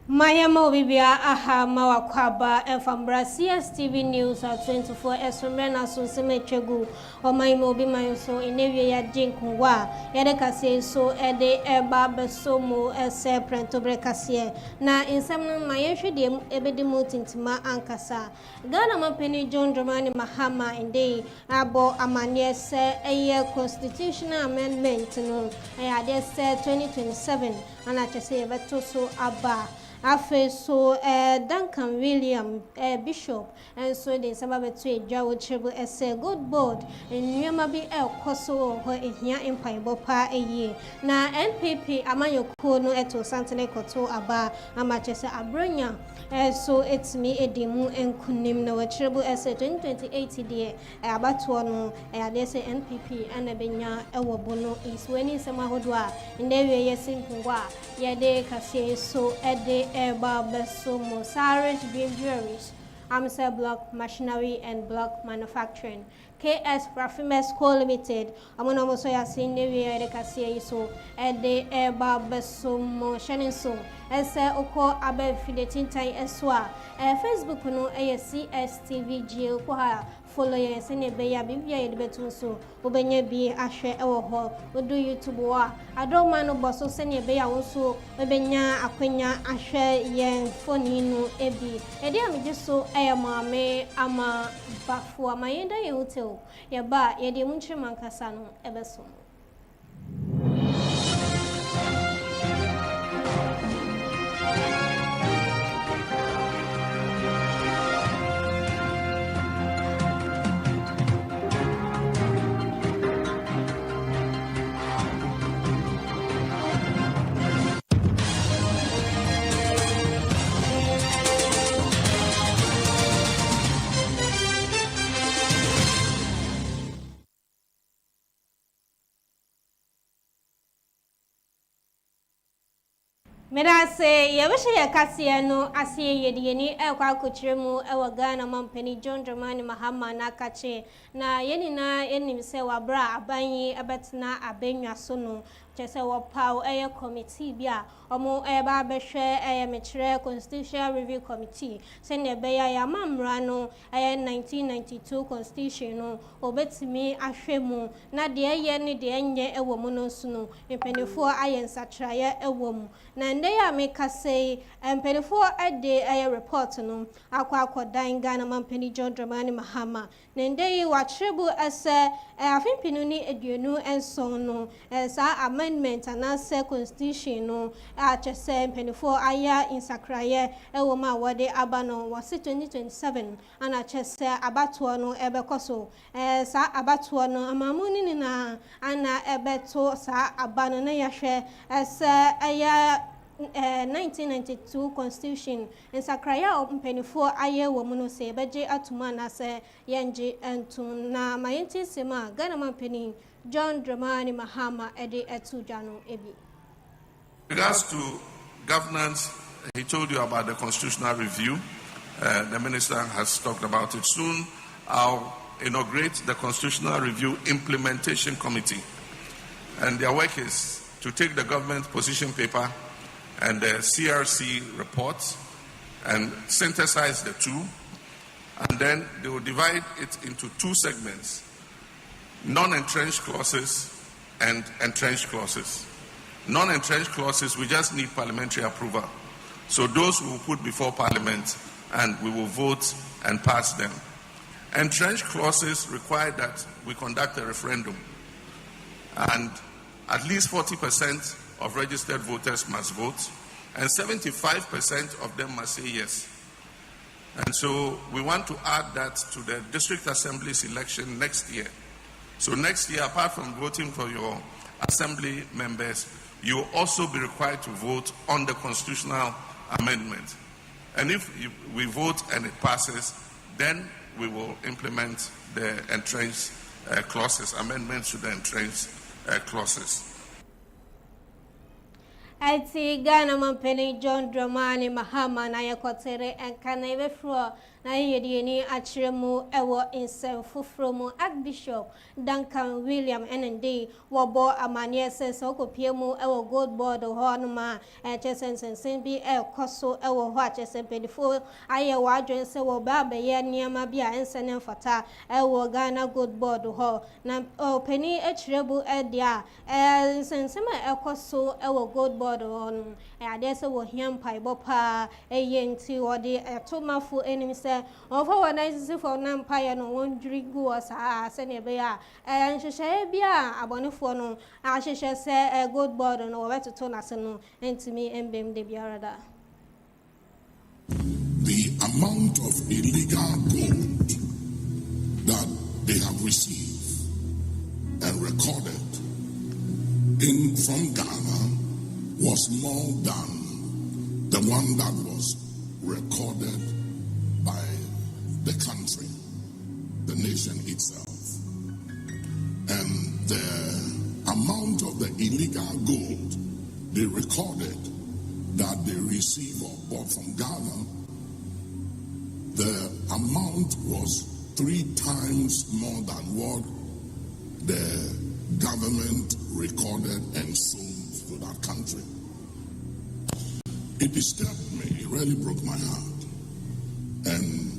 Mayamo Bibia aha mawakwaba efambra Cstv News at 24 esomrena so semechegu o maimo bi manso enewie ya jinkunwa yede kase so ede eba besomo ese prentobre kase na insem no mayehwede ebedi mutintima ankasa Ghana mapeni John Dramani Mahama ende abo amane se eye constitutional amendment no ade se 2027 ana chese beto so aba Afe so Duncan William Bishop and so the sababetu jawo triple ese good board and nyama bi koso ho ehia empire bopa eye na NPP amayoko no eto santene koto aba amachese abronya so it's me edimu enkunim na triple ese 2028 de abato no ade se NPP anabenya ewo bono is weni semahodo a ndewe yesimpungwa yede kase so ede Eba Besomo Sarge Dream Jewelries, Amsa Block Machinery and Block Manufacturing, KS Rafimes Co Limited, Amonomo Soya Sindewia de Cassia so Ede Eba Besomo Shenenso, Ese Oko Abe Fidetin Tai Eswa, Facebook no Cstv Jill Koha. Follow your sene beya bibia yedbetu so obenya bi ahwe ewo ho odu YouTube wa adoma no boso sene beya wo so obenya akwanya ahwe yen phone no ebi ede amje so maame ama bafo ama yenda ye hotel ye ba yede munchi mankasa no ebeso Medase yebeshe yakasiye no asiye yediyeni kwa kuchiremu ewa Ghana mampeni John Dramani Mahama nakache na yeni na mse wabra abanyi abetina abenwa sono chese wapao eye committee bia omo eba behwe eye metre constitutional review committee sene beya ya mamra no eye 1992 constitution no obetimi ahwemu na de eye ne de enye ewo mu no suno mpenefo aye nsatraye ewo mu na nde ya meka say mpenefo ade eye report no akwa dan Ghana mampeni John Dramani Mahama na nde yi watrebu ese afimpinu ni eduonu enson no sa amendment and answer constitution no chese mpenifo aya insakraye ewo ma wode abano wase 2027 ana chese abatoɔ no ebekoso sa abatoɔ no amamuni ni na ana ebeto sa abano na yahwe ese aya 1992 constitution ensakraya mpenifo aye wo muno se beje atuma na se yenje entun na mayenti sema Ghana mampeni John Dramani Mahama ede etujano ebi. Regards to governance, he told you about the constitutional review. The minister has talked about it. Soon I'll inaugurate the constitutional review implementation committee, and their work is to take the government position paper and the CRC reports and synthesize the two, and then they will divide it into two segments: non-entrenched clauses and entrenched clauses. Non-entrenched clauses, we just need parliamentary approval. So those we will put before Parliament and we will vote and pass them. Entrenched clauses require that we conduct a referendum, and at least 40% of registered voters must vote, and 75% of them must say yes. And so we want to add that to the district assemblies election next year. So next year, apart from voting for your assembly members, you will also be required to vote on the constitutional amendment. And if we vote and it passes, then we will implement the entrenched clauses, amendments to the entrenched clauses. Ati Ghana Mampeni John Dramani Mahama na yekotere enkana ebefro na yedi ni achiremu ewo insem fufro mu Archbishop Duncan William NND wobo amane sense okopie mu ewo gold board ho no ma echesensen bi ekoso ewo ho achesempedifo aye wadwen se wo ba beye niama bi a ensene mfata ewo Ghana gold board ho na openi echirebu edia sensema ekoso ewo gold board on adese wo hiam paibo pa eyenti wode etomafu enim se ofo wona isisi for na mpaye no wondwiri gu osa se ne be ya nhwehwe bia abonefo no ahwehwe se gold board no wo betoto na se no entimi embem de biarada. The amount of illegal gold that they have received and recorded in from Ghana was more than the one that was recorded by the country, the nation itself. And the amount of the illegal gold they recorded that they received or bought from Ghana, the amount was 3 times more than what the government recorded and sold to that country. It disturbed me. It really broke my heart. And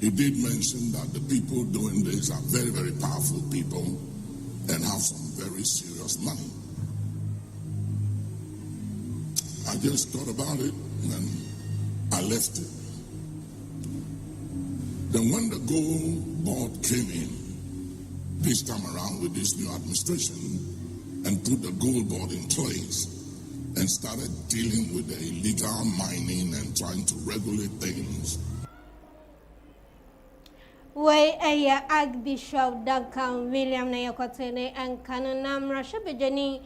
he did mention that the people doing this are very, very powerful people and have some very serious money. I just thought about it and I left it. Then when the gold board came in this time around with this new administration and put the gold board in place and started dealing with the illegal mining and trying to regulate things. Way Archbishop Duncan William na yakotene enkana na mrashebejeni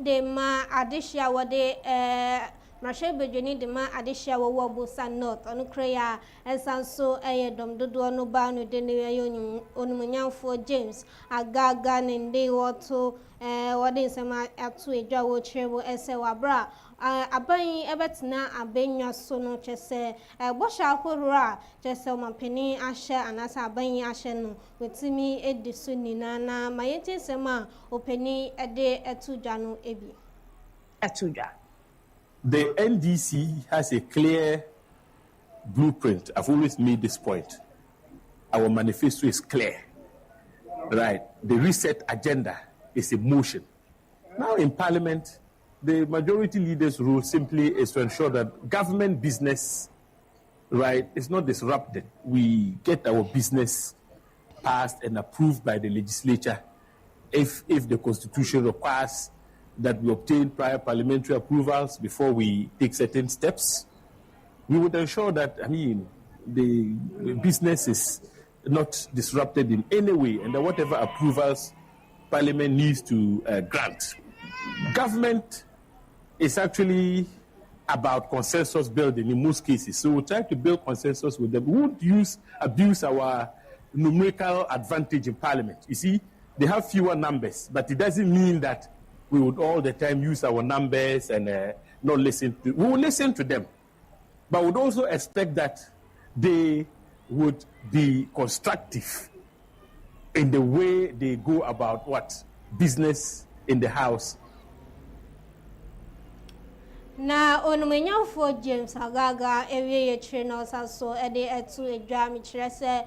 de ma adishia wode mrashebejeni de ma adishia wo Busa North onu kreya ensanso dom dodo no ba no de ne yonyum onumunyamfo James agaga ne nde woto wode nsema atu edwa wo chirebo ese wabra aban ebetna abenwa so no chese bosha akorura chese omampeni ahye anasa aban ahye no wetimi edisu nina na mayeti sema openi ede etudwa no ebi etudwa. The NDC has a clear blueprint. I've always made this point. Our manifesto is clear. Right? The reset agenda is in motion. Now in Parliament, the majority leader's role simply is to ensure that government business, right, is not disrupted. We get our business passed and approved by the legislature. If the Constitution requires that we obtain prior parliamentary approvals before we take certain steps, we would ensure that, the business is not disrupted in any way, and that whatever approvals Parliament needs to grant. Government is actually about consensus building in most cases. So we try to build consensus with them. We won't abuse our numerical advantage in Parliament. You see, they have fewer numbers, but it doesn't mean that we would all the time use our numbers and not listen to. We will listen to them, but would also expect that they would be constructive in the way they go about business in the House. Na onumanyafo James Agaga ewie chino saso ede etu edwa mi kirese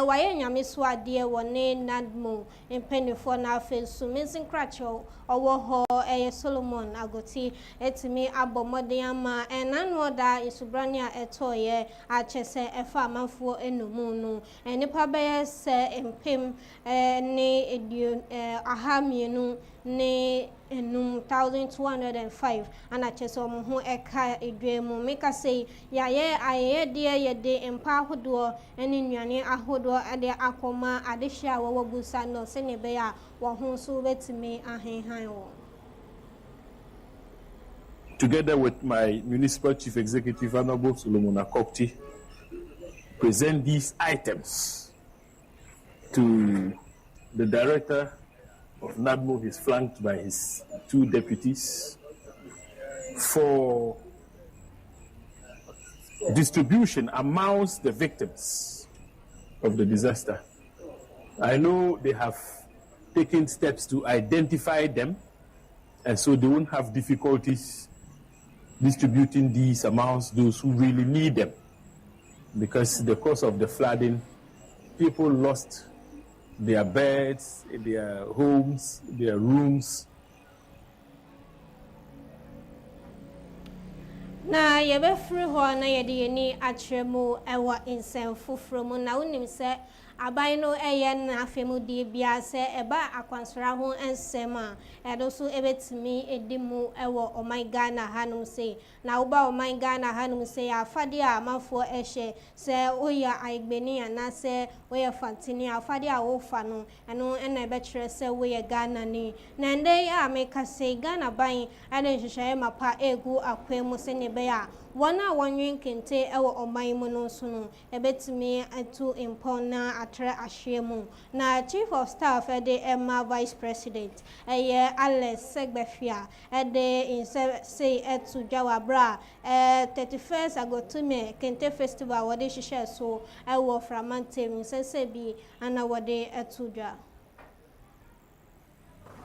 waye nyame so ade wone nadmo empenifo na afensu mesin kracho owo ho Solomon Agoti etimi abomode ama enanu da isubrania etoye achese efa amanfo enumu no enipa beye se empem ne edio ahamienu ne 1205 and acheso ho eka edwemu meka sei yaye aye de yede empa ahodo ene nnuane ahodo ade akoma adehia wo Busa no se ne be ya wo ho so betimi ahenhan wo. Together with my municipal chief executive Honorable Solomon Akokti, present these items to the director of NADMO. He's flanked by his 2 deputies, for distribution amongst the victims of the disaster. I know they have taken steps to identify them, and so they won't have difficulties distributing these amounts to those who really need them. Because the cause of the flooding, people lost their beds, their homes, their rooms. Na yɛbɛfiri hɔ na yɛde yɛni akyerɛ mu ɛwɔ nsɛm foforɔ mu na wonim sɛ aban no ɛyɛ na afemu die bia sɛ ɛba akwansra ho nsɛm a ɛdo so ɛbɛtumi ɛdi mu ɛwɔ ɔman Ghana hanom sei na woba ɔman Ghana hanom sei afade a amanfoɔ ɛhyɛ sɛ woyɛ aigbeni anaasɛ woyɛ fantini afade a wofa no ɛno ɛna ɛbɛkyerɛ sɛ woyɛ Ghana ni na ndɛ a meka sei Ghana ban ɛde nhyehyɛeɛ mapa egu akwan mu sɛ ne bɛyɛ Wana wanyin kente ewa ɔman mu no so no ebetumi atu impon na atre ahye mu na chief of staff de Emma vice president eye Alex Segbefia de inse say etu jawabra 31st agotume kente festival wode hihye so ewo framantem sese bi ana wode etu dwa.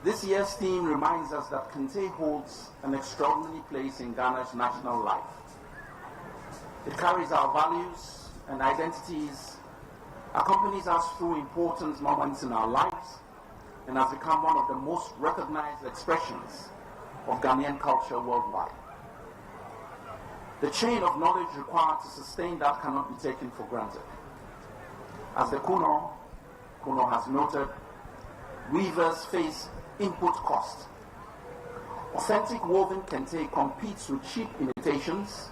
This year's theme reminds us that Kente holds an extraordinary place in Ghana's national life. It carries our values and identities, accompanies us through important moments in our lives, and has become one of the most recognized expressions of Ghanaian culture worldwide. The chain of knowledge required to sustain that cannot be taken for granted. As the Kuno has noted, weavers face input cost. Authentic woven Kente competes with cheap imitations.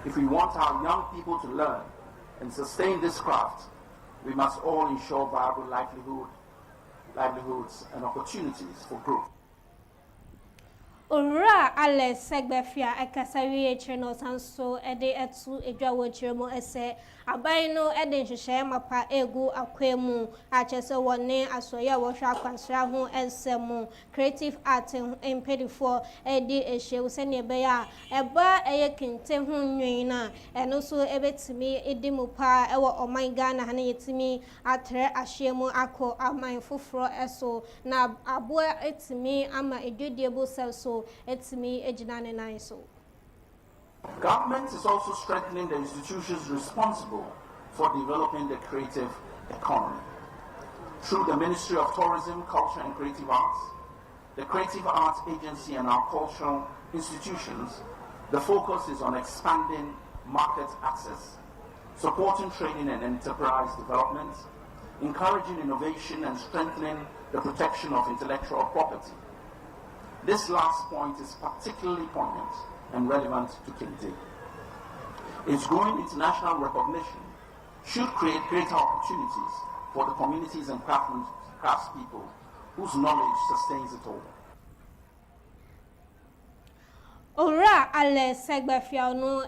If we want our young people to learn and sustain this craft, we must all ensure viable livelihoods and opportunities for growth. Ora Alex Segbefia ekasawi echeno sanso ede etu edwa wochiremo ese aban no ede nhyehyɛ mapa egu akwemu achese wone asoya wohwa akwansra ho ensemu creative art empedifo ede ehye usene ebeya eba eye kente ho nwen na eno so ebetimi edimu pa ewo oman Ghana hane yetimi atre ahyemu akọ aman foforo eso na aboa etimi ama edwediebo selso Government is also strengthening the institutions responsible for developing the creative economy. Through the Ministry of Tourism, Culture and Creative Arts, the Creative Arts Agency and our cultural institutions, the focus is on expanding market access, supporting training and enterprise development, encouraging innovation and strengthening the protection of intellectual property. This last point is particularly poignant and relevant to Kente. Its growing international recognition should create greater opportunities for the communities and craftspeople whose knowledge sustains it all. Ora Alex Segbefia no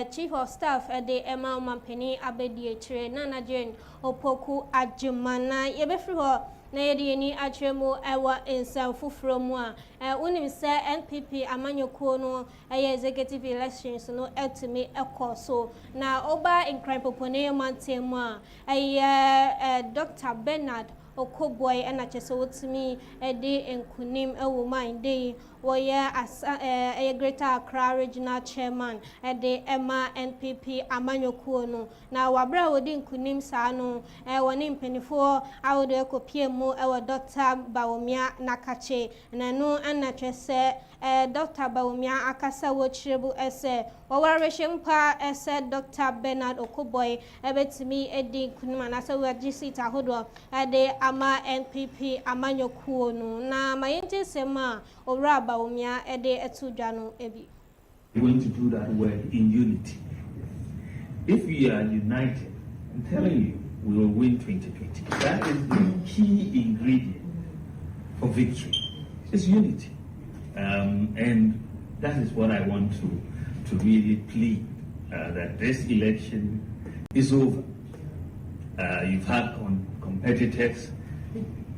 chief of staff de Emma Mampeni abedi echire na Nigerian opoku ajumana yebefri ho na yedi ni atremu ewa ensam fufuro mu a unim se NPP amanyoko no executive elections no etimi ekoso na oba incline popone mantem a Dr. Bernard Okoboy and achese wotimi ede enkunim ewo man dey woye as a Greater Accra regional chairman ede Emma NPP amanyokuo no na wabra wodi enkunim saa no woni mpenifo awode ekopie mu ewo Dr. Bawumia Nakache na no anachese Dr. Bawumia akasa wo chirebu ese wawarehempa ese Dr. Bernard Okoboy ebetimi ede enkunim anasa wagisita hodo ede ama NPP amanyokuo no na mayente sema owra Bawumia ede etudwa no ebi. We're going to do that work in unity. If we are united, I'm telling you, we will win 2020. That is the key ingredient for victory. It's unity. And that is what I want to really plead, that this election is over. You've had competitors.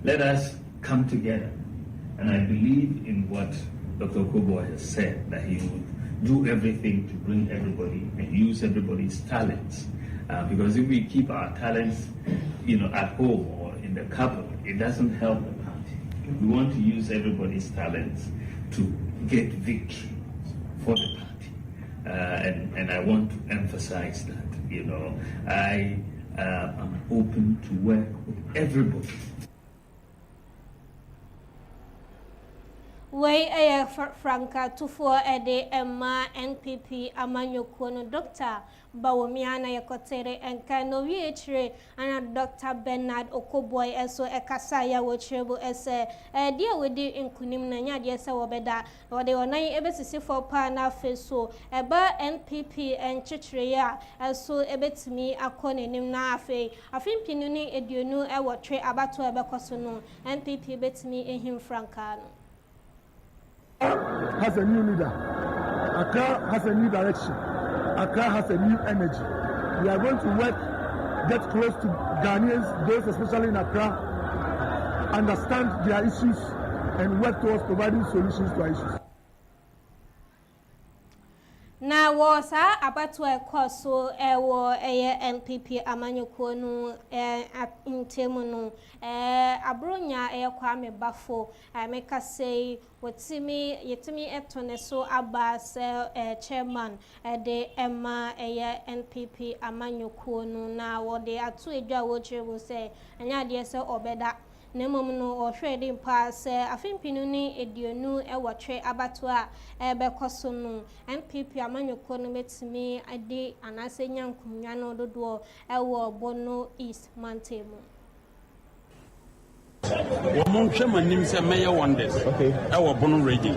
Let us come together. And I believe in what Dr. Okoboy has said that he would do everything to bring everybody and use everybody's talents. Because if we keep our talents, at home or in the capital, it doesn't help the party. We want to use everybody's talents to get victory for the party. And I want to emphasize that, I am open to work with everybody. Way Franca to for a day Emma NPP Amanyokono Doctor Bawomiana Yakotere and Kano VHRA and Dr. Bernard Okoboy eso Ekasaya Wochebo esse dear with the Inkunim Nanya Diasa Wabeda or they were 9 ebesi for Pana Feso Eba NPP and Chichrea so ebet me akone nimna afe afin pinuni edunu e wotre abato ebekosono NPP bet me in him Francano has a new leader. Accra has a new direction. Accra has a new energy. We are going to work, get close to Ghanaians, those especially in Accra, understand their issues and work towards providing solutions to our issues. Now was about a course so NPP Amanyokonu in Temuno Abronya Kwame Bafo make us say what Yetimi Etoneso Abbas chairman de Emma NPP Amanyokonu now what they are 2 watch will say and ya dear so obeda Nemono or trading pass afin pinuni edionu watche abatwa bekosono NPP Amanyokonu metimi ade anase nyankunwa no dodo bono East Mantemu Woman name say Mayor Wonders. Okay. Our Bono region.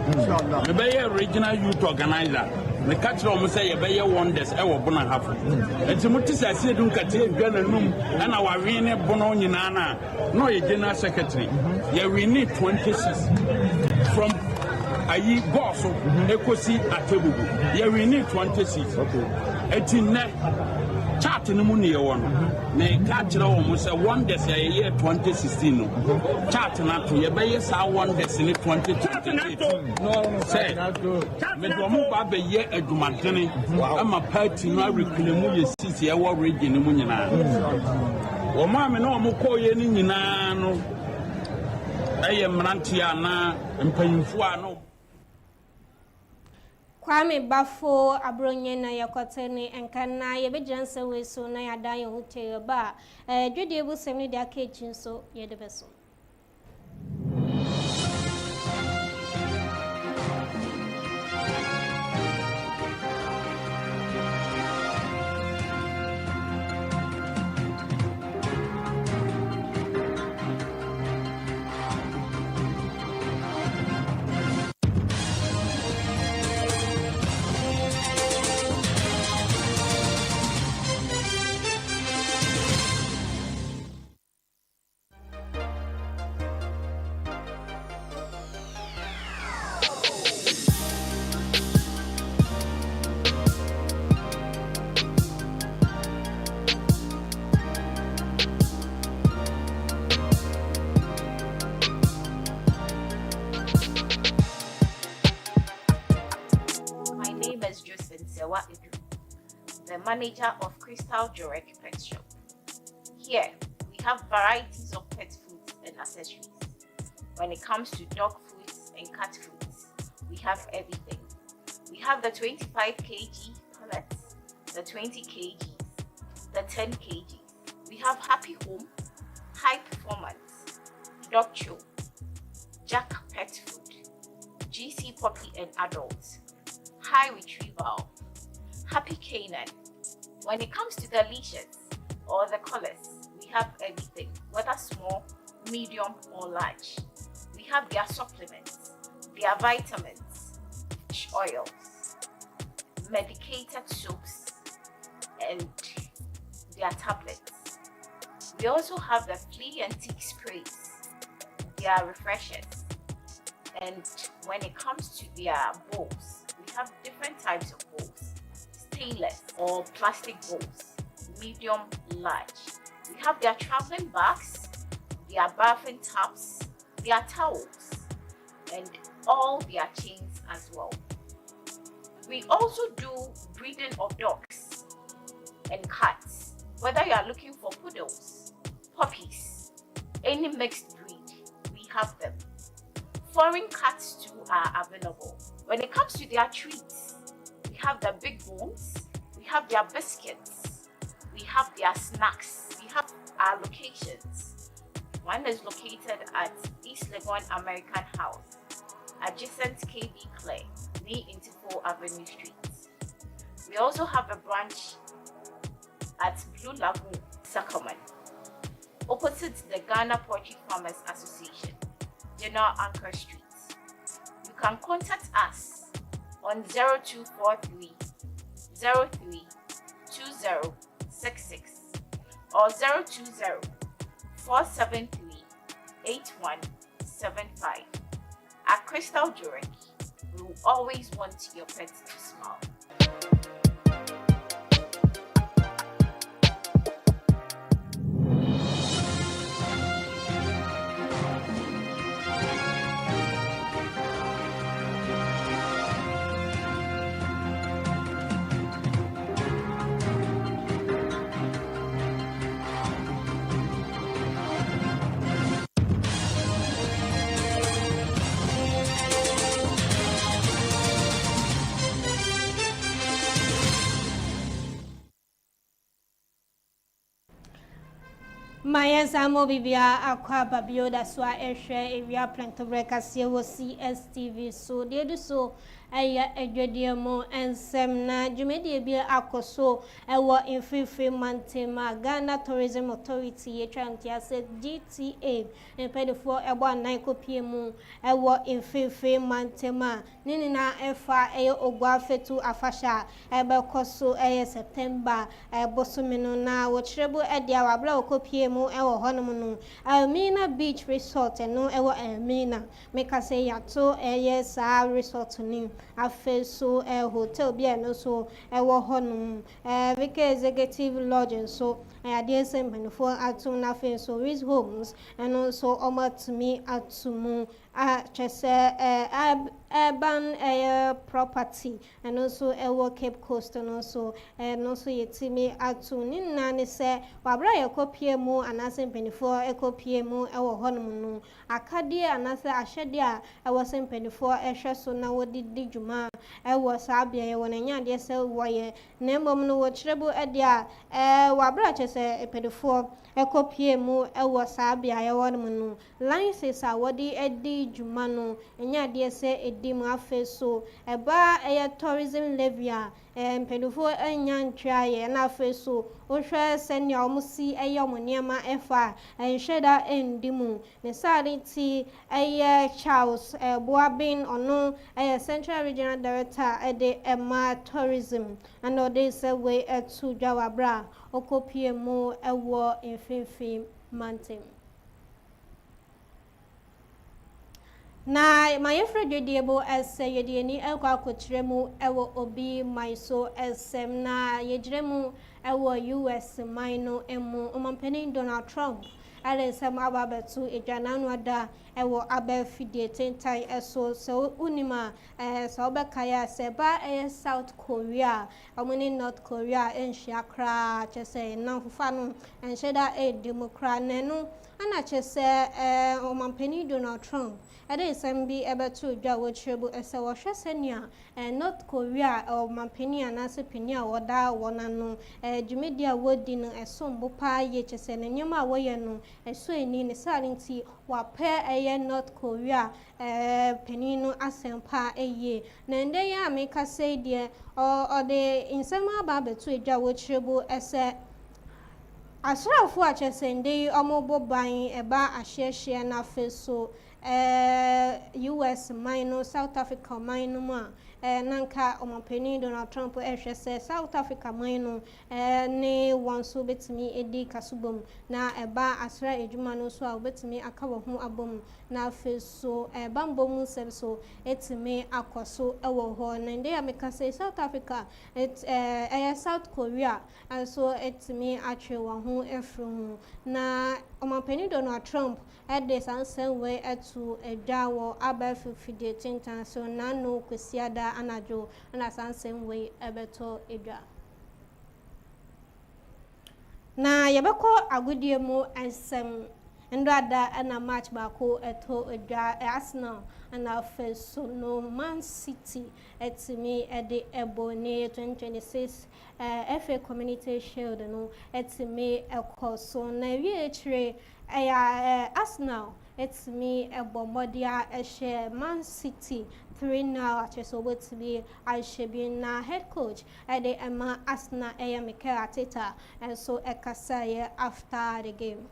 The Bayer Regional Youth Organizer. The catcher almost say Bayer Wonders. Our Bono half. And to Mutis I said, don't cut it, and our Rene Bono Nana. No, a General Secretary. Yeah, we need 26 from Ayi Bosso, Ecosi at Tebu. Yeah, we need 26. Okay. It's in chart in the money one. Nay, catch almost a 1 day a year 2016. Chart not to your base, I want this in 2028. No, say, Medomu Baba year at Dumantani. I'm a party now reclaim city, our region in Munina. Well, Mamma, no more call ye in Nano. I am Rantiana and Painfuano. Kwame Bafo Abronye na yakotene enkana yebejanse we so na yadan ye hotel ba dwede ebu semni de akechin so ye de beso the manager of Crystal Jurek Pet Shop. Here, we have varieties of pet foods and accessories. When it comes to dog foods and cat foods, we have everything. We have the 25 kg pellets, the 20 kg, the 10 kg. We have Happy Home, High Performance, Dog Chew, Jack Pet Food, GC Puppy and Adults, High Retrieval, Happy Canine. When it comes to the leashes or the collars, we have everything, whether small, medium or large. We have their supplements, their vitamins, fish oils, medicated soaps, and their tablets. We also have the flea and tick sprays, their refreshers. And when it comes to their bowls, we have different types of bowls. Stainless or plastic bowls, medium, large. We have their traveling bags, their bathing tubs, their towels, and all their chains as well. We also do breeding of dogs and cats. Whether you are looking for poodles, puppies, any mixed breed, we have them. Foreign cats too are available. When it comes to their treats, we have their big bones, we have their biscuits, we have their snacks, we have our locations. One is located at East Legon American House, adjacent KB Clay, near Intifo Avenue Street. We also have a branch at Blue Lagoon, Sacramento, opposite the Ghana Poultry Farmers Association, General Anchor Street. You can contact us on 0243 03 2066 or 020 473 8175. At Crystal Jewelry, we will always want your pet to smile. Maya Samo Bibia Aqua Babio, that's why I share a real plant of records here was CSTV. So, they do so. A dear more and Semna, Jumedia Beer Akoso, a war in free Mantema, Ghana Tourism Authority, a Chantia said GTA, and paid for a 1 PM, a war in free Mantema, Nina Fa a Ogwafe to Afasha, a Belcoso a September, a Bosumino now, which rebel at the Arabla PM, our honeymoon, Almina Beach Resort, and no ever Almina, make us say Yato, a yes, our resort to new. Afe so hotel bia no so wo honum Vika Executive Lodge so ade sem for atum na fe so Riz Homes and also to me atumu chese urban property and also Cape Coast and also yetimi atu ni na ne se wabra yakopie mu anase mpenifo ekopie mu ewo honum no akade anase ahyede a ewo se mpenifo ehwe so na wodi djuma ewo saabia ye wona nya de se woye na mbom no wo kirebo ade a wabra chese mpenifo ekopie mu ewo saabia ye wonum no license a wodi edi djuma no nya de se edi mu afe so eba tourism levy a mpenifo anya ntwa ye na afe so ohwe senia omusi eyomoniema efa enhweda endimu ne sariti Charles Boabin ono Central Regional Director ede Emma Tourism and ode say we to Jawabra okopie mu ewo mfimfim mountain. Na my friend Yediebo as Yediani Elka Kotremu ewo obi my so SM na Yedremu ewo US minor emu omampeni Donald Trump ale sam ababetu ejananwada ewo abefidie tentai eso so unima so obekaya seba South Korea omuni North Korea enhia kra chese na fufa no enheda democrat nenu ana chese omampeni Donald Trump ade sam bi ebetu dwa wo chirebu ese wo hwesenia North Korea omampeni anase peni a woda wonano jumedia wodi no esombo pa ye chese na nyema woye no eso eni ne sarinti wape North Korea penino asempa eye na nde ya meka say de de insema ba betu edwa wo chirebu ese asrafo a chese nde omobo ban eba ahyehye na feso US minor South Africa minor ma nanka omampani Donald Trump ehwe se South Africa man no ne wonso betimi edi kasubom na eba asra ejuma no so a betimi aka wo ho abom na feso bambom sebso etimi akoso ewo ho na nde ameka say South Africa South Korea and so etimi atwe wo ho efru na omampani Donald Trump de sansen we etu edwa wo abafifide tintan so na no kwesiada anajo na sansen we ebeto edwa na yebeko agudie mu ansem ndada na match bako eto edwa Arsenal na feso no Man City etimi ede ebone 2026 FA Community Shield no etimi ekoso na wiechre Arsenal etimi ebomodia ehye Man City 3-0 acheso wetimi ashebi na head coach ede ema Arsenal Mikel Arteta and so ekasaye after the game.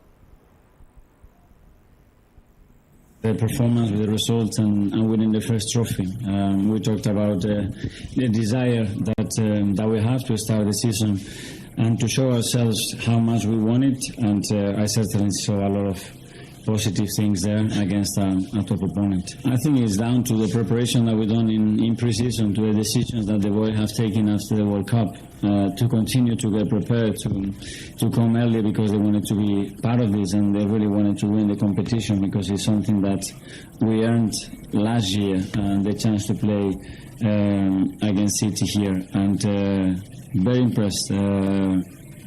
The performance, with the results, and winning the first trophy. We talked about the desire that we have to start the season and to show ourselves how much we want it. And I certainly saw a lot of positive things there against a top opponent. I think it's down to the preparation that we've done in pre-season, to the decisions that the boys have taken after the World Cup, to continue to get prepared, to come early because they wanted to be part of this and they really wanted to win the competition because it's something that we earned last year, the chance to play against City here. And very impressed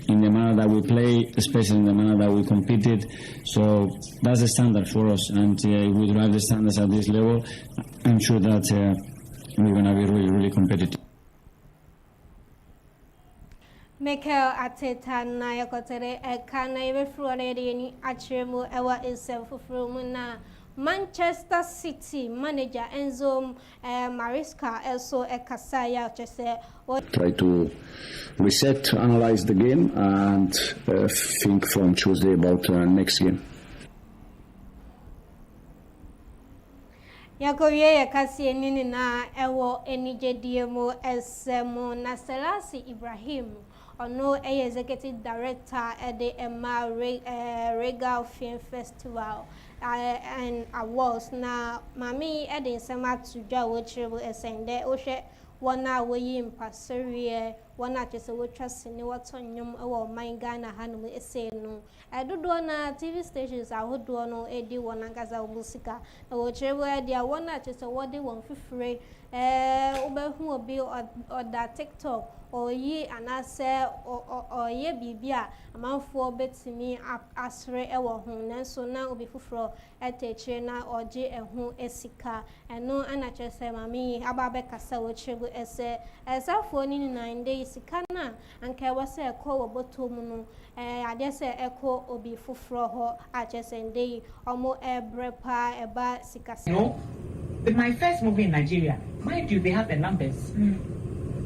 in the manner that we play, especially in the manner that we competed. So that's the standard for us, and if we drive the standards at this level, I'm sure that we're going to be really, really competitive. Mikel Arteta na yakotere ekana yebefru already ni achiremu ewa insefufru na Manchester City manager Enzo Maresca also ekasaya chese try to reset, analyze the game, and think from Tuesday about next game. Yakoye yakasi nini na ewo enijediemo esemo na Selasi Ibrahim ono executive director at the Regal Film Festival and awards na mami edin sema tuja wochirebo esende ohwe wana woyi mpaseriye wana chese wotwase ne watonyom ewo man Ghana hanum ese no edodo na TV stations ahodo no edi wona gaza obusika na wochirebo edia wana chese wodi won fifire obehu obi oda TikTok oyi anase oye bibia amanfo betimi asre ewo ho nanso na obi fufuro etechire na oje ehu esika eno anachese mami ababe kasa wochirebo ese esafo ni 9 days sika na anka wase ekọ wobotomu no ade se ekọ obi fufuro ho achese ndei omo ebrepa eba sika. No, with my first movie in Nigeria, mind you, they have the numbers.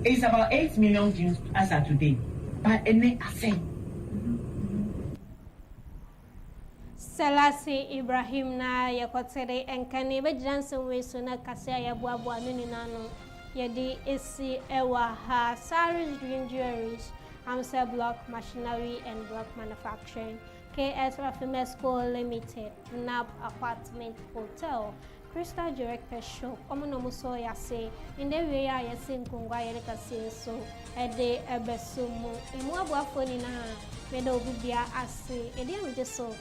It's about 8 million views as of today. But I say, Selasi Ibrahim na yakotere enkani be jansen we so na kase ayabuabu nini nano yedi esi ewa ha Saris Dream Jewelries, Amsa Block Machinery and Block Manufacturing, KS Rafimesco Limited, NAP Apartment Hotel, Crystal Director Shop, Omonomuso Yase, in the way I yasin Kungwa Yereka so ede ebesumu, Imuabu Afoni na Medo Bibia Ase, Ediam Jeso,